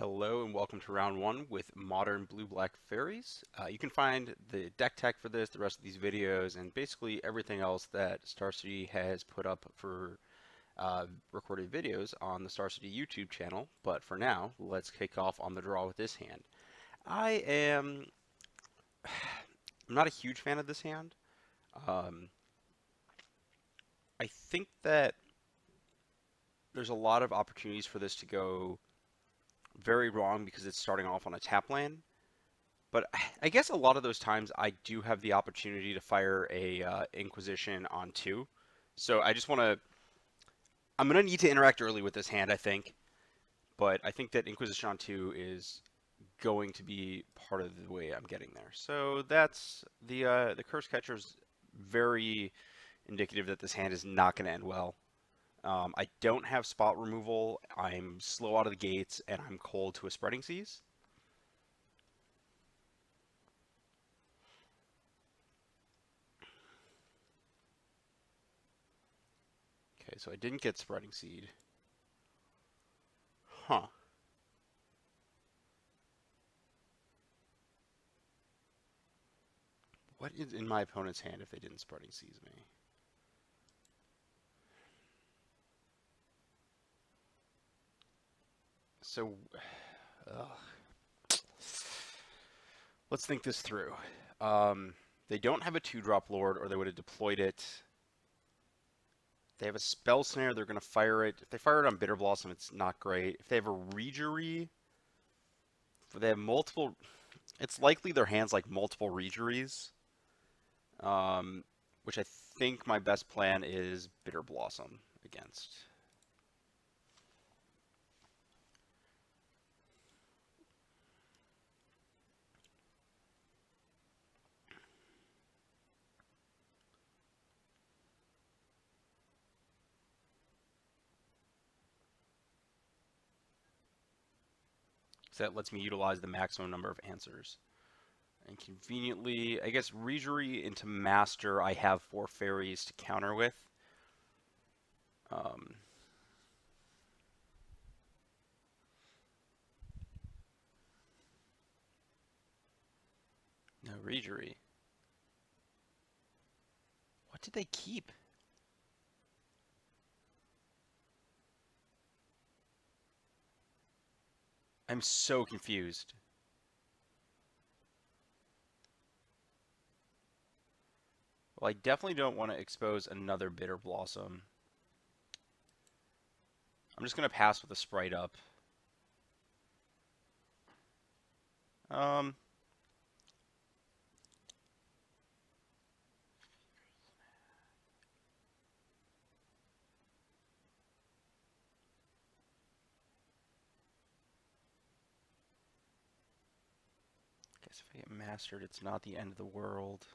Hello and welcome to round one with modern blue-black fairies. You can find the deck tech for this, the rest of these videos, and basically everything else that Star City has put up for recorded videos on the Star City YouTube channel. But for now, let's kick off on the draw with this hand. I'm not a huge fan of this hand. I think that there's a lot of opportunities for this to go very wrong because it's starting off on a tap land. But I guess a lot of those times I do have the opportunity to fire a Inquisition on two. So I just want to... I'm going to need to interact early with this hand, I think. But I think that Inquisition on two is going to be part of the way I'm getting there. So that's the Curse Catcher's very indicative that this hand is not going to end well. I don't have spot removal, I'm slow out of the gates, and I'm cold to a Spreading Seas. Okay, so I didn't get Spreading Seed. Huh. What is in my opponent's hand if they didn't Spreading Seas me? So, let's think this through. They don't have a 2-drop Lord, or they would have deployed it. They have a Spell Snare, they're going to fire it. If they fire it on Bitter Blossom, it's not great. If they have a Reejerey, if they have multiple... It's likely their hand's like multiple Reejereys, which I think my best plan is Bitter Blossom against. So that lets me utilize the maximum number of answers. And conveniently, I guess Reejerey into Master, I have 4 Fairies to counter with. No, Reejerey. What did they keep? I'm so confused. Well, I definitely don't want to expose another Bitter Blossom. I'm just going to pass with a Sprite up. Guess if I get mastered, it's not the end of the world.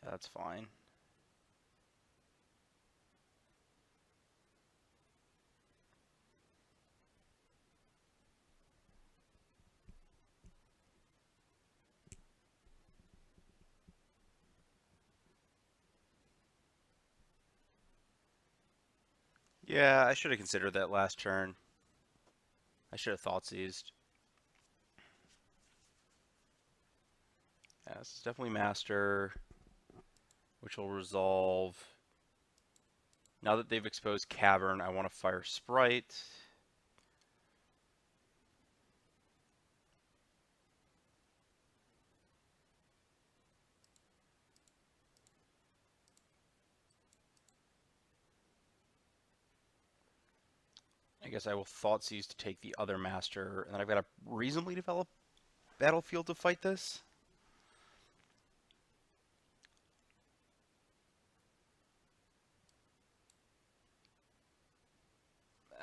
Yeah, that's fine. Yeah, I should have considered that last turn. I should have thought seized. Yeah, this is definitely Master, which will resolve. Now that they've exposed Cavern, I want to fire Sprite. I guess I will Thought Seize to take the other Master, and then I've got a reasonably developed battlefield to fight this.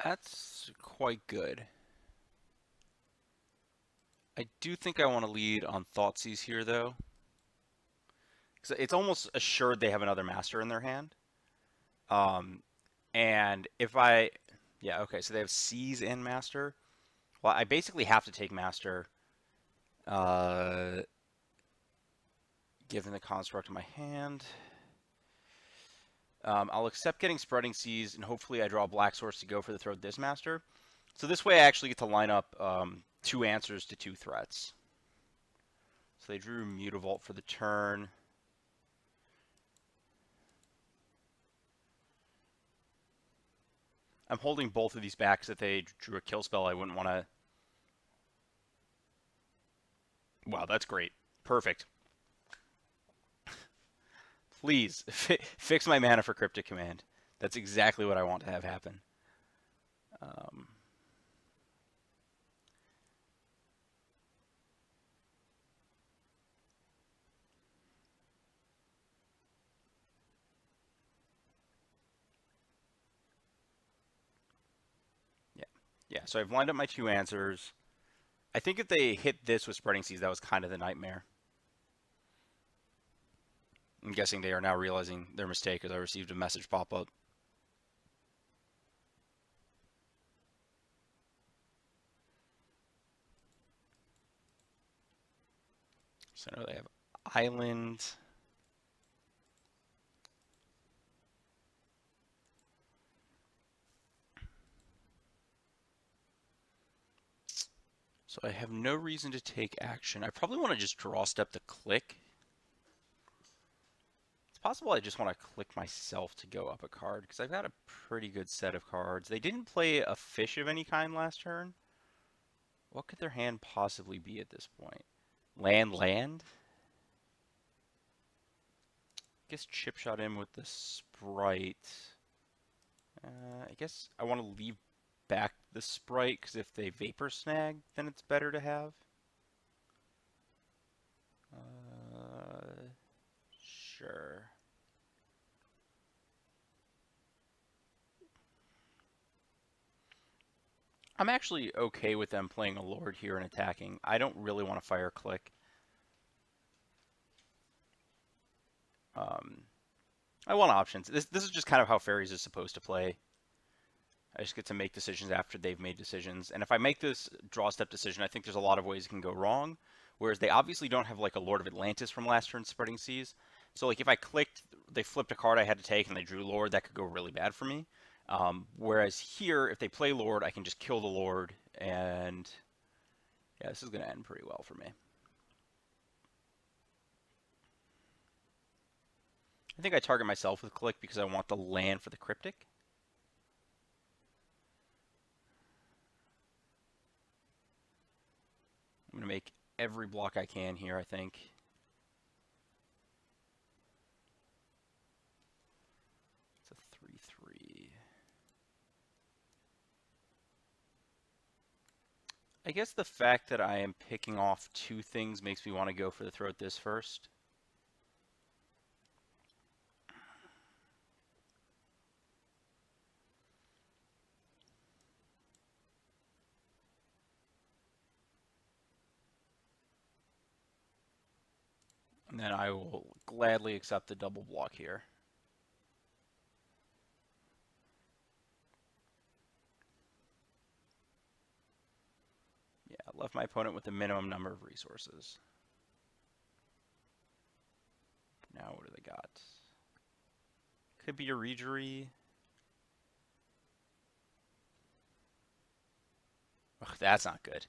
That's quite good. I do think I want to lead on Thought Seize here, though. Because it's almost assured they have another Master in their hand. And if I... Yeah, okay, so they have Seize and Master. Well, I basically have to take Master. Given the construct in my hand. I'll accept getting Spreading Seas, and hopefully I draw a black source to go for the Throat Dismaster. So this way I actually get to line up 2 answers to 2 threats. So they drew Mutavault for the turn. I'm holding both of these back because if they drew a kill spell, I wouldn't want to... Wow, that's great. Perfect. Please, fix my mana for Cryptic Command. That's exactly what I want to have happen. Yeah, so I've lined up my 2 answers. I think if they hit this with Spreading Seas, that was kind of the nightmare. I'm guessing they are now realizing their mistake as I received a message pop up. So I know they have Island. So I have no reason to take action. I probably want to just draw step the Clique. It's possible I just want to click myself to go up a card, because I've got a pretty good set of cards. They didn't play a fish of any kind last turn. What could their hand possibly be at this point? Land? I guess chip shot in with the Sprite. I guess I want to leave back the Sprite, because if they Vapor Snag, then it's better to have. Sure. I'm actually okay with them playing a Lord here and attacking. I don't really want to fire Clique. I want options. This is just kind of how Faeries is supposed to play. I just get to make decisions after they've made decisions. And if I make this draw step decision, I think there's a lot of ways it can go wrong. Whereas they obviously don't have like a Lord of Atlantis from last turn Spreading Seas. So like if I clicked, they flipped a card I had to take and they drew Lord, that could go really bad for me. Whereas here, if they play Lord, I can just kill the Lord. And yeah, this is going to end pretty well for me. I think I target myself with Clique because I want the land for the Cryptic. I'm going to make every block I can here, I think. It's a 3/3. I guess the fact that I am picking off 2 things makes me want to go for the Throat this first. And then I will gladly accept the double block here. Yeah, I left my opponent with the minimum number of resources. Now what do they got? Could be a Regery. Ugh, that's not good.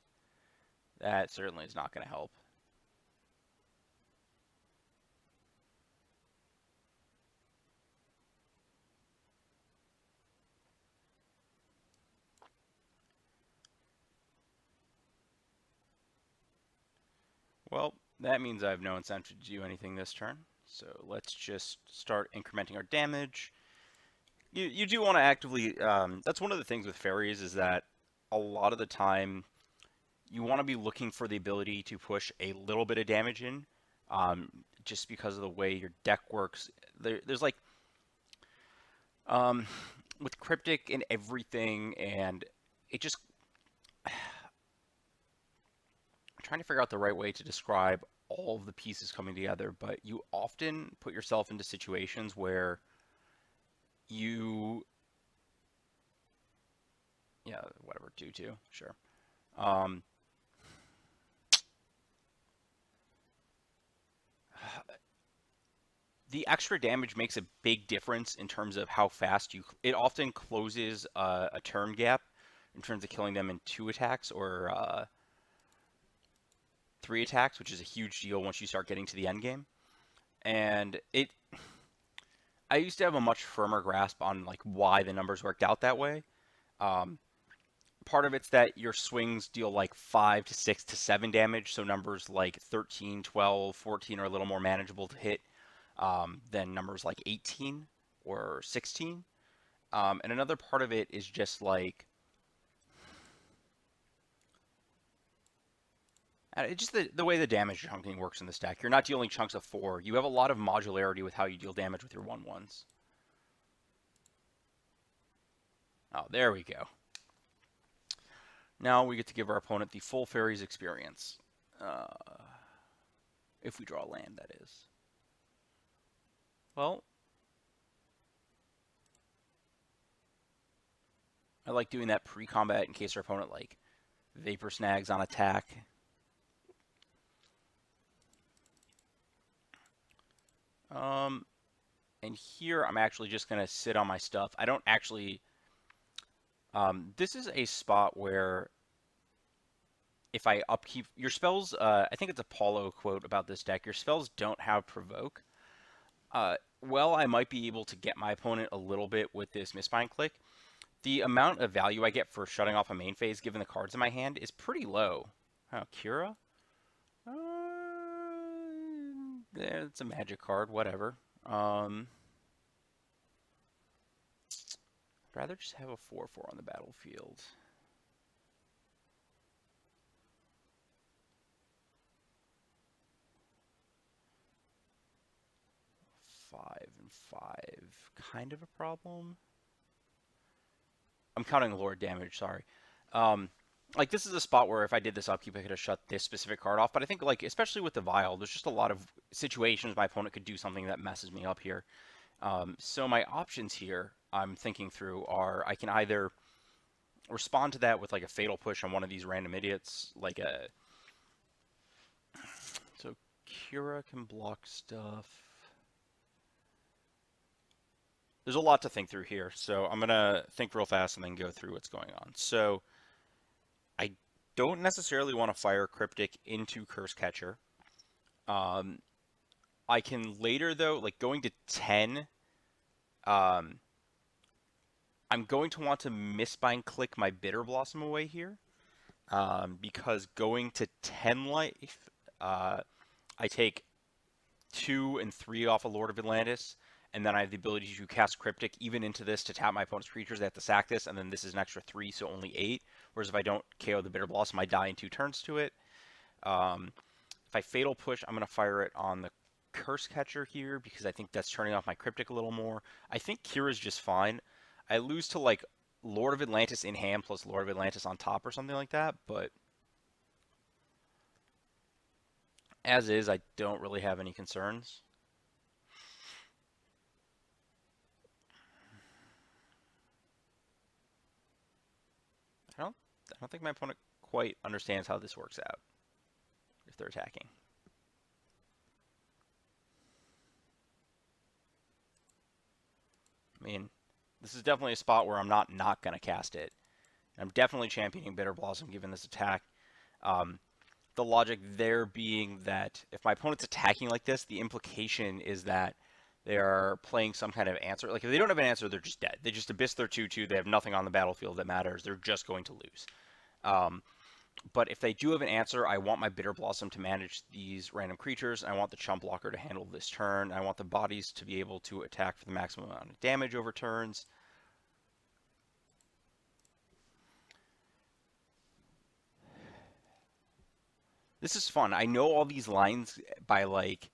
That certainly is not going to help. Well, that means I have no incentive to do anything this turn. So let's just start incrementing our damage. You do want to actively, that's one of the things with Faeries is that a lot of the time you want to be looking for the ability to push a little bit of damage in, just because of the way your deck works. There's like, with Cryptic and everything, and it just, I'm trying to figure out the right way to describe all of the pieces coming together, but you often put yourself into situations where you, yeah, whatever, 2/2, sure. the extra damage makes a big difference in terms of how fast you. It often closes a turn gap in terms of killing them in 2 attacks or 3 attacks, which is a huge deal once you start getting to the end game. And I used to have a much firmer grasp on like why the numbers worked out that way. Um, Part of it's that your swings deal like 5 to 6 to 7 damage, so numbers like 13, 12, 14 are a little more manageable to hit than numbers like 18 or 16. And another part of it is just like it's just the way the damage chunking works in this deck. You're not dealing chunks of 4. You have a lot of modularity with how you deal damage with your 1/1s. Oh, there we go. Now we get to give our opponent the full Faeries experience. If we draw land, that is. Well, I like doing that pre-combat in case our opponent like Vapor Snags on attack. And here I'm actually just going to sit on my stuff. I don't actually... this is a spot where if I upkeep... Your spells, I think it's a Paulo quote about this deck, your spells don't have Provoke. Well, I might be able to get my opponent a little bit with this Mistbind Clique. The amount of value I get for shutting off a main phase given the cards in my hand is pretty low. Oh, Kira? It's a magic card, whatever. I'd rather just have a 4/4 on the battlefield. Five and 5, kind of a problem. I'm counting Lord damage, sorry. Like, this is a spot where if I did this upkeep, I could have shut this specific card off. But I think, like, especially with the Vial, there's just a lot of situations my opponent could do something that messes me up here. So my options here, I'm thinking through, are I can either respond to that with, like, a Fatal Push on one of these random idiots, like a... So Kira can block stuff. There's a lot to think through here, so I'm going to think real fast and then go through what's going on. So I don't necessarily want to fire Cryptic into Curse Catcher. I can later, though, like going to 10, I'm going to want to Mistbind Clique my Bitter Blossom away here, because going to 10 life, I take 2 and 3 off a Lord of Atlantis, and then I have the ability to cast Cryptic even into this to tap my opponent's creatures. They have to sack this, and then this is an extra 3, so only 8. Whereas if I don't KO the Bitter Blossom, I die in 2 turns to it. If I Fatal Push, I'm going to fire it on the Curse Catcher here, because I think that's turning off my Cryptic a little more. I think Kira's just fine. I lose to, like, Lord of Atlantis in hand plus Lord of Atlantis on top or something like that, but as is, I don't really have any concerns. I don't think my opponent quite understands how this works out if they're attacking. I mean, this is definitely a spot where I'm not going to cast it. I'm definitely championing Bitter Blossom given this attack. The logic there being that if my opponent's attacking like this, the implication is that they are playing some kind of answer. Like, if they don't have an answer, they're just dead. They just abyss their 2/2. They have nothing on the battlefield that matters. They're just going to lose. But if they do have an answer, I want my Bitter Blossom to manage these random creatures. I want the Chump Blocker to handle this turn. I want the bodies to be able to attack for the maximum amount of damage over turns. This is fun. I know all these lines by, like,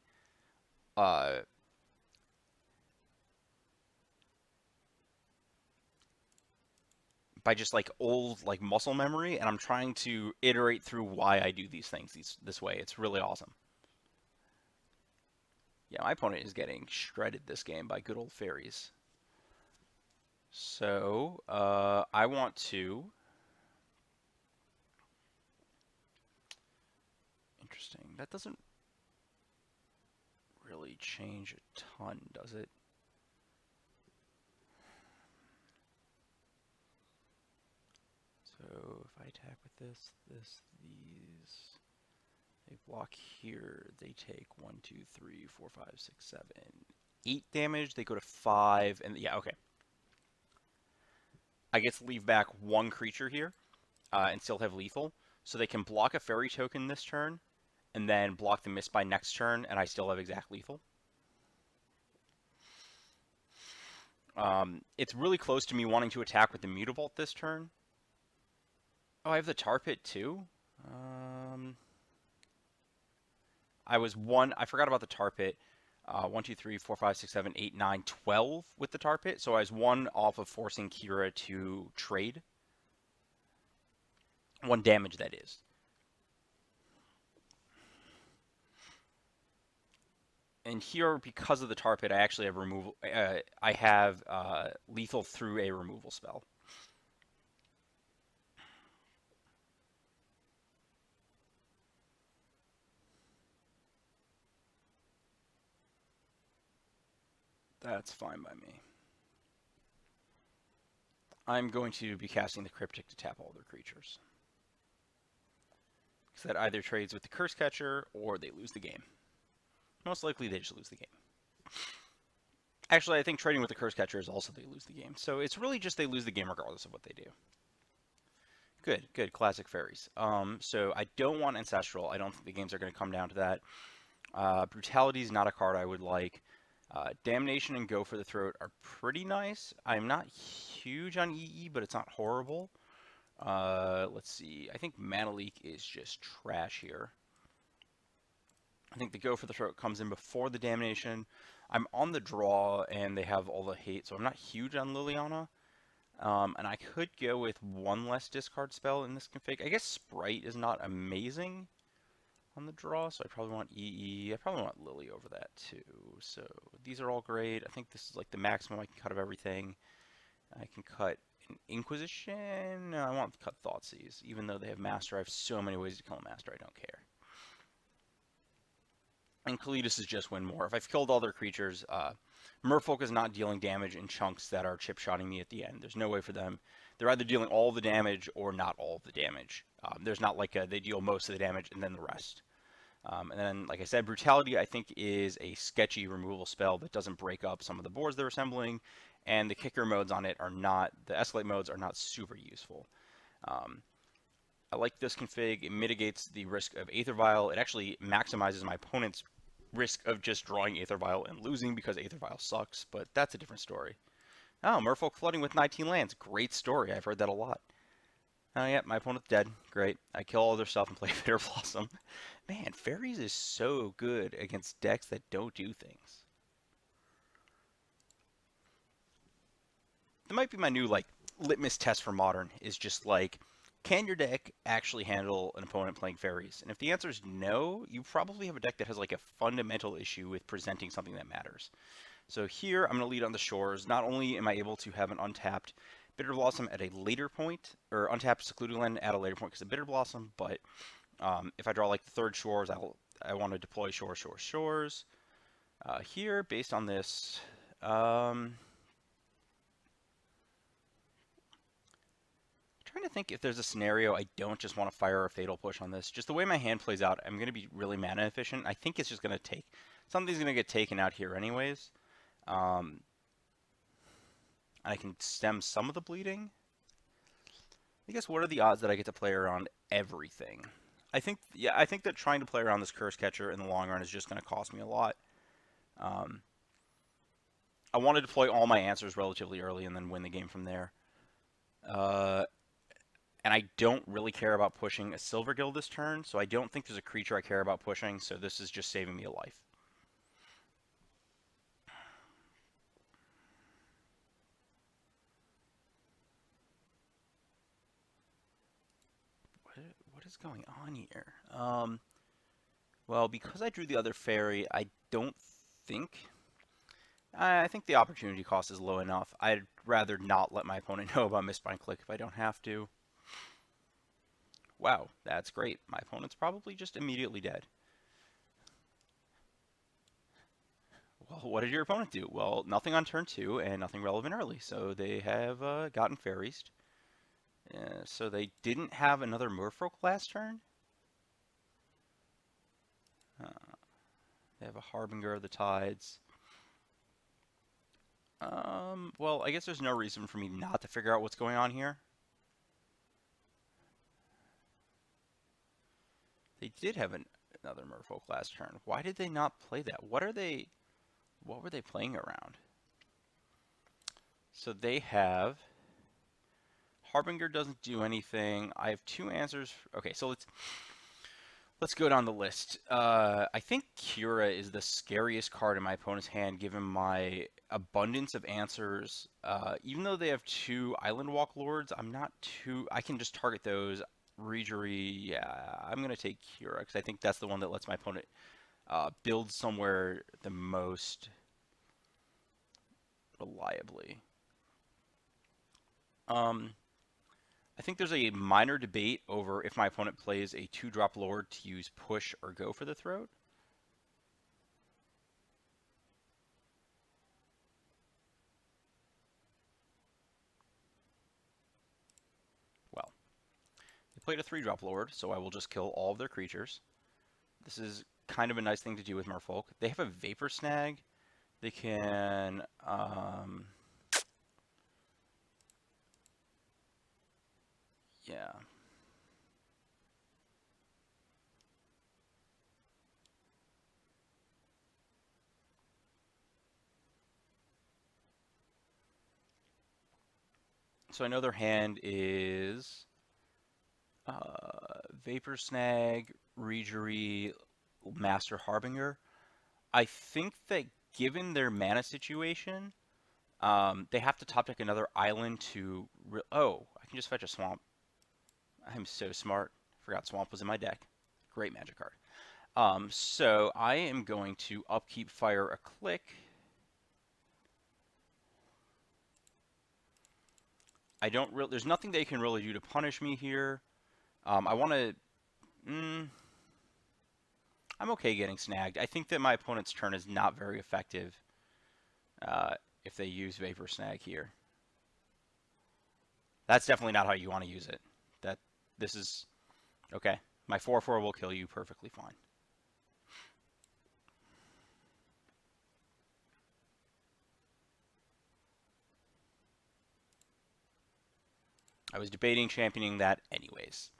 by just like old like muscle memory, and I'm trying to iterate through why I do these things this way. It's really awesome. Yeah, my opponent is getting shredded this game by good old Faeries. So I want to. Interesting. That doesn't really change a ton, does it? So if I attack with this, these, they block here, they take 1, 2, 3, 4, 5, 6, 7, 8 damage, they go to 5, and yeah, okay. I get to leave back 1 creature here, and still have lethal, so they can block a fairy token this turn, and then block the Mistbind next turn, and I still have exact lethal. It's really close to me wanting to attack with the Mutavault this turn. Oh, I have the Tar Pit too? I forgot about the Tar Pit. 1, 2, 3, 4, 5, 6, 7, 8, 9, 12 with the Tar Pit. So I was 1 off of forcing Kira to trade. 1 damage, that is. And here, because of the Tar Pit, I actually have removal. I have lethal through a removal spell. That's fine by me. I'm going to be casting the Cryptic to tap all their creatures. Because that either trades with the Curse Catcher or they lose the game. Most likely they just lose the game. Actually, I think trading with the Curse Catcher is also they lose the game. So it's really just they lose the game regardless of what they do. Good, good. Classic Faeries. So I don't want Ancestral. I don't think the games are going to come down to that. Brutality is not a card I would like. Damnation and Go for the Throat are pretty nice. I'm not huge on EE, but it's not horrible. Let's see. I think Mana Leak is just trash here. I think the Go for the Throat comes in before the Damnation. I'm on the draw, and they have all the hate, so I'm not huge on Liliana. And I could go with 1 less discard spell in this config. I guess Sprite is not amazing on the draw, so I probably want EE. I probably want Lily over that too. So these are all great. I think this is like the maximum I can cut of everything. I can cut an Inquisition. No, I want to cut Thoughtseize. Even though they have Master, I have so many ways to kill a Master, I don't care. And Kalidas is just win more. If I've killed all their creatures, Merfolk is not dealing damage in chunks that are chip-shotting me at the end. There's no way for them. They're either dealing all the damage or not all the damage. There's not like they deal most of the damage and then the rest. And then, like I said, Brutality, I think, is a sketchy removal spell that doesn't break up some of the boards they're assembling, and the kicker modes on it are not, the escalate modes are not super useful. I like this config. It mitigates the risk of Aether Vial. It actually maximizes my opponent's risk of just drawing Aether Vial and losing because Aether Vial sucks, but that's a different story. Oh, Merfolk flooding with 19 lands. Great story. I've heard that a lot. Oh, yeah, my opponent's dead. Great. I kill all their stuff and play Bitter Blossom. Man, Faeries is so good against decks that don't do things. That might be my new, like, litmus test for Modern, is just, like, can your deck actually handle an opponent playing Faeries? And if the answer is no, you probably have a deck that has, like, a fundamental issue with presenting something that matters. So here, I'm going to lead on the Shores. Not only am I able to have an untapped Bitter Blossom at a later point, or untapped Secluded Land at a later point because of Bitter Blossom, but if I draw like the third Shores, I want to deploy Shores, Shores, Shores. Here, based on this, trying to think if there's a scenario I don't just want to fire a Fatal Push on this. Just the way my hand plays out, I'm going to be really mana efficient. I think it's just going to take, something's going to get taken out here anyways. I can stem some of the bleeding. I guess what are the odds that I get to play around everything? I think that trying to play around this Curse Catcher in the long run is just going to cost me a lot. I want to deploy all my answers relatively early and then win the game from there. And I don't really care about pushing a Silver Guild this turn, so I don't think there's a creature I care about pushing, so this is just saving me a life. What is going on here? Well, because I drew the other fairy, I don't think... I think the opportunity cost is low enough. I'd rather not let my opponent know about Mistbind Clique if I don't have to. Wow, that's great. My opponent's probably just immediately dead. Well, what did your opponent do? Well, nothing on turn 2 and nothing relevant early, so they have gotten Faeries. So they didn't have another Merfolk last turn. Uh, they have a Harbinger of the Tides. Well, I guess there's no reason for me not to figure out what's going on here. They did have another Merfolk last turn. Why did they not play that? What were they playing around? So they have Harbinger doesn't do anything. I have 2 answers. Okay, so let's go down the list. I think Cura is the scariest card in my opponent's hand, given my abundance of answers. Even though they have 2 Island Walk Lords, I'm not too. I can just target those. Regery, yeah, I'm gonna take Cura because I think that's the one that lets my opponent build somewhere the most reliably. I think there's a minor debate over if my opponent plays a 2-drop Lord to use Push or Go for the Throat. Well, they played a 3-drop Lord, so I will just kill all of their creatures. This is kind of a nice thing to do with Merfolk. They have a Vapor Snag. They can... yeah. So I know their hand is Vapor Snag, Regery, Master Harbinger. I think that given their mana situation, they have to top deck another island to... oh, I can just fetch a Swamp. I'm so smart. Forgot Swamp was in my deck. Great Magic card. So I am going to upkeep fire a Clique. There's nothing they can really do to punish me here. I want to... I'm okay getting snagged. I think that my opponent's turn is not very effective if they use Vapor Snag here. That's definitely not how you want to use it. This is... okay. My 4/4 will kill you perfectly fine. I was debating championing that anyways.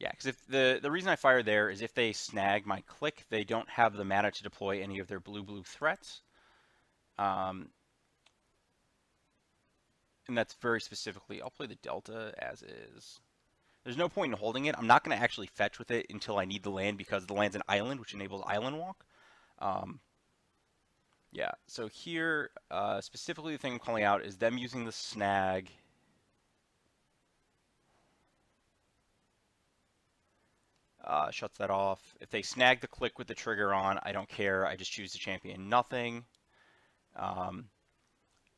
Yeah, because if the reason I fire there is if they snag my Clique, they don't have the mana to deploy any of their blue-blue threats. And that's very specifically, I'll play the Delta as is. There's no point in holding it. I'm not going to actually fetch with it until I need the land because the land's an island, which enables Island Walk. Yeah, so here, specifically the thing I'm calling out is them using the snag. Shuts that off. If they snag the Clique with the trigger on, I don't care. I just choose to champion nothing.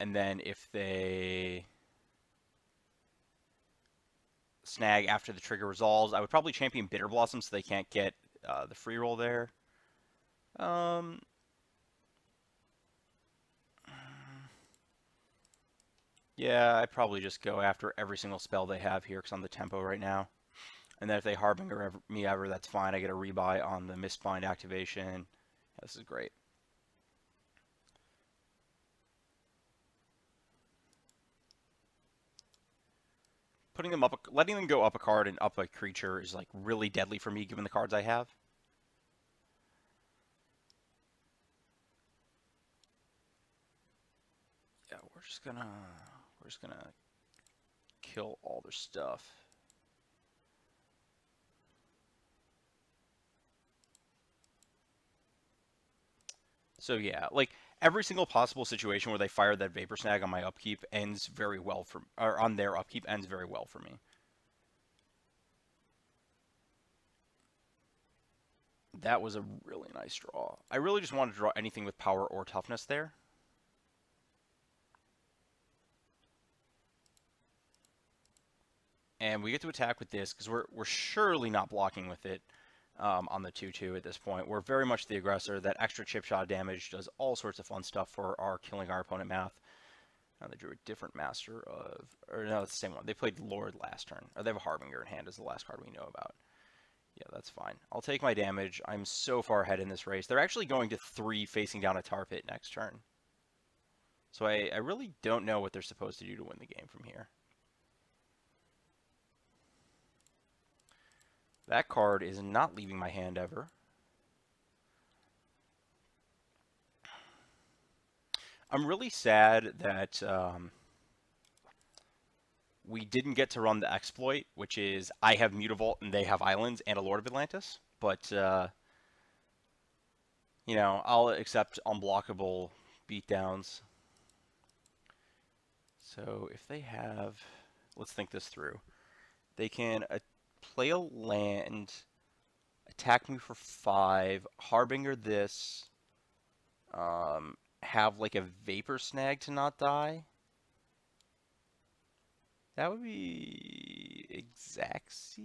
And then if they snag after the trigger resolves, I would probably champion Bitter Blossom so they can't get the free roll there. Yeah, I'd probably just go after every single spell they have here because I'm the tempo right now. And then if they Harbinger me ever, that's fine. I get a rebuy on the Mistbind activation. This is great. Putting them up, letting them go up a card and up a creature is like really deadly for me given the cards I have. Yeah, we're just gonna kill all their stuff. So yeah, like every single possible situation where they fire that Vapor Snag on my upkeep ends very well for, or on their upkeep ends very well for me. That was a really nice draw. I really just wanted to draw anything with power or toughness there. And we get to attack with this because we're surely not blocking with it. on the 2/2 at this point. We're very much the aggressor. That extra chip shot damage does all sorts of fun stuff for our killing our opponent math. Now they drew a different master of, or no, it's the same one. They played Lord last turn. Or they have a Harbinger in hand as the last card we know about. Yeah, that's fine. I'll take my damage. I'm so far ahead in this race. They're actually going to 3 facing down a tar pit next turn. So I really don't know what they're supposed to do to win the game from here. That card is not leaving my hand ever. I'm really sad that we didn't get to run the exploit, which is I have Mutavault and they have Islands and a Lord of Atlantis. But, you know, I'll accept unblockable beatdowns. So if they have, let's think this through. They can play a land, attack me for 5, Harbinger this, have like a Vapor Snag to not die. That would be Xaxes.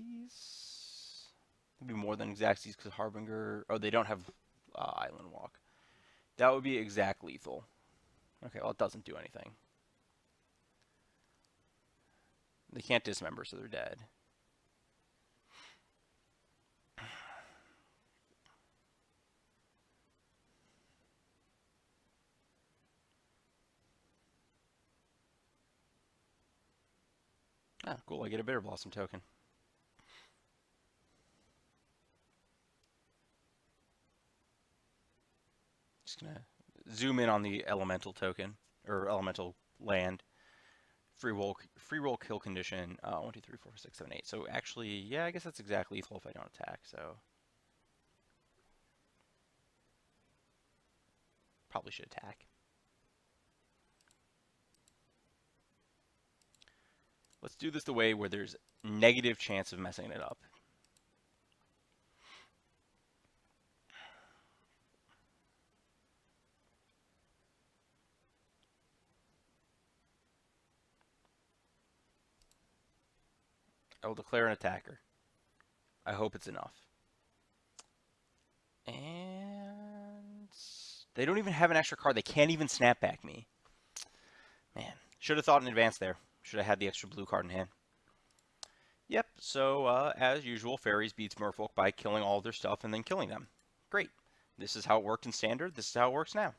It'd be more than Xaxes because Harbinger. Oh, they don't have Island Walk. That would be exact lethal. Okay, well, it doesn't do anything. They can't dismember, so they're dead. Ah, cool, I get a Bitter Blossom token. Just gonna zoom in on the Elemental token, or Elemental land. Free roll kill condition, 1, 2, 3, 4, 5, 6, 7, 8. So actually, yeah, I guess that's exactly lethal if I don't attack, so. Probably should attack. Let's do this the way where there's negative chance of messing it up. I will declare an attacker. I hope it's enough. And they don't even have an extra card. They can't even snapback me. Man, should have thought in advance there. Should have had the extra blue card in hand. Yep, so as usual, Faeries beats Merfolk by killing all of their stuff and then killing them. Great. This is how it worked in Standard. This is how it works now.